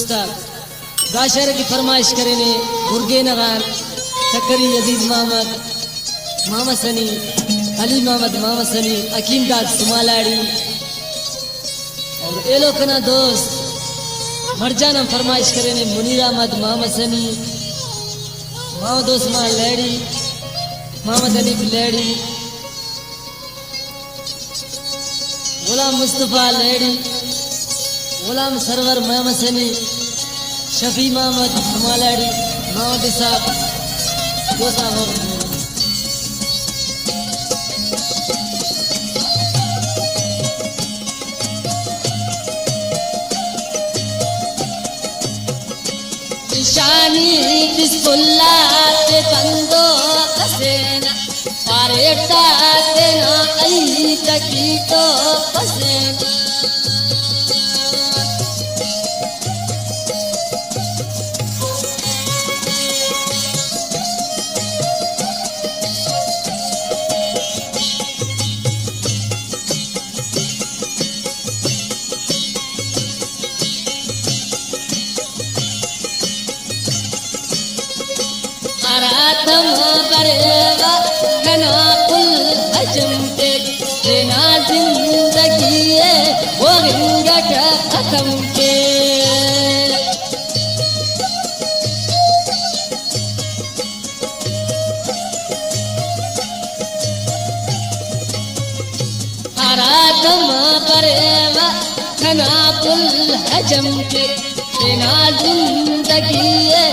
उस्ताद दाशर की फरमाइश करे ने गुरगे नगान सकरी अजीज मोहम्मद सनी अली मोहम्मद सनी अकीम दाद सुमालाड़ी और एलो कना दोस्त मरजाना फरमाइश करे ने मुनीर अहमद मोहम्मद सनी मोहम्मद उस्मान लेडी मोहम्मद अली लेडी गुलाम मुस्तफ़ा लेडी गुलाम सरवर मोहम्मद सनी शफी मोहम्मद सुमालाड़ी मोहम्मद साहब दो साहब शानी बिस्कुल्ला ते बंदो पसेना पारेटा तेना आई तकी तो पसेना आराधम करेगा घना कुल अजमते तेना जिंदगी है वो रिंगट खत्म के आराधम करेगा घना कुल अजमते तेना जिंदगी है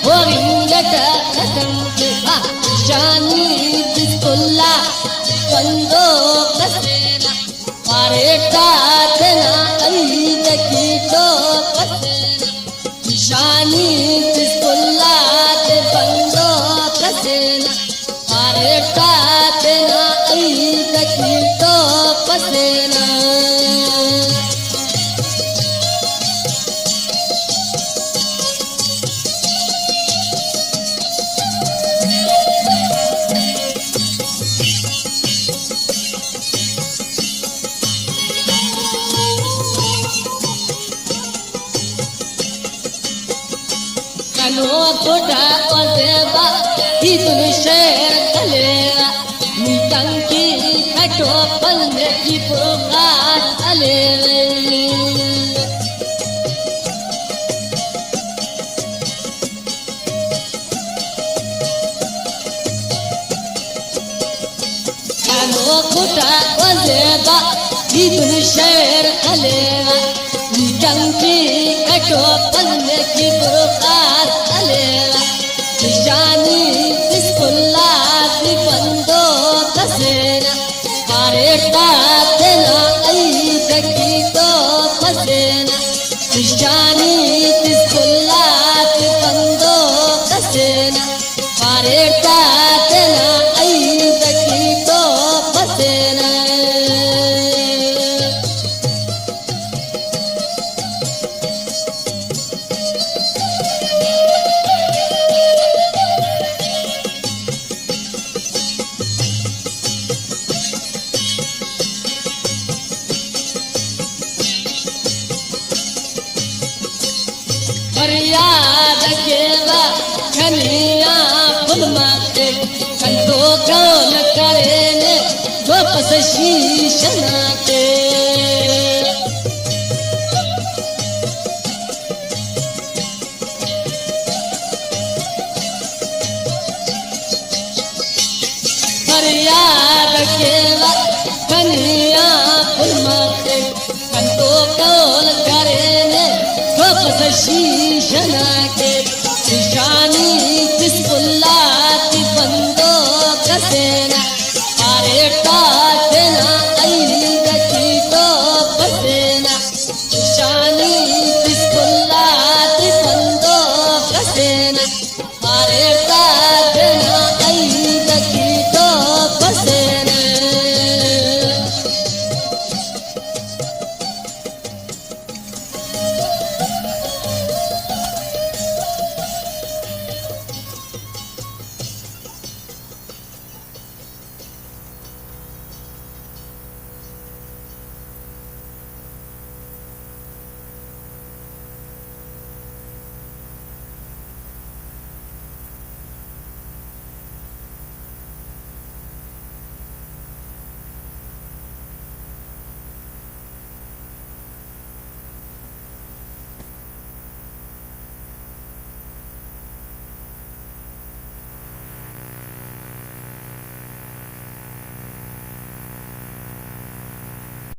वो रिंगट खत्म के शानी बिस्कुल्ला बंदो पसेना पारेटा तेना आई तकी तो पसेना शानी बिस्कुल्ला ते बंदो पसेना पारेटा तेना आई तकी तो पसेना कनो कोटा कोसेबा इतन शेर कलेगा निकंकी कटो पल्ले की पुकार चले कनो कोटा कोसेबा इतन शेर कलेगा निकंकी कटो पल्ले की पुकार चलेगा शानी बिस्कुल्ला की बंदो पसेना पारेटा तेना आई तकी तो पसेना शानी बिस्कुल्ला की बंदो पसेना पारेटा तेना आई तकी तो पसेना फरियाद केवा खनिया फुलमा के कंदो कौन करे ने वापस शीशना के फरियाद केवा खनिया फुलमा के कंदो कौन करे ने वापस शीशना के शानी बिस्कुल्ला की बंदो पसेना पारेटा तेना आई तकी तो पसेना शानी बिस्कुल्ला की बंदो पसेना पारे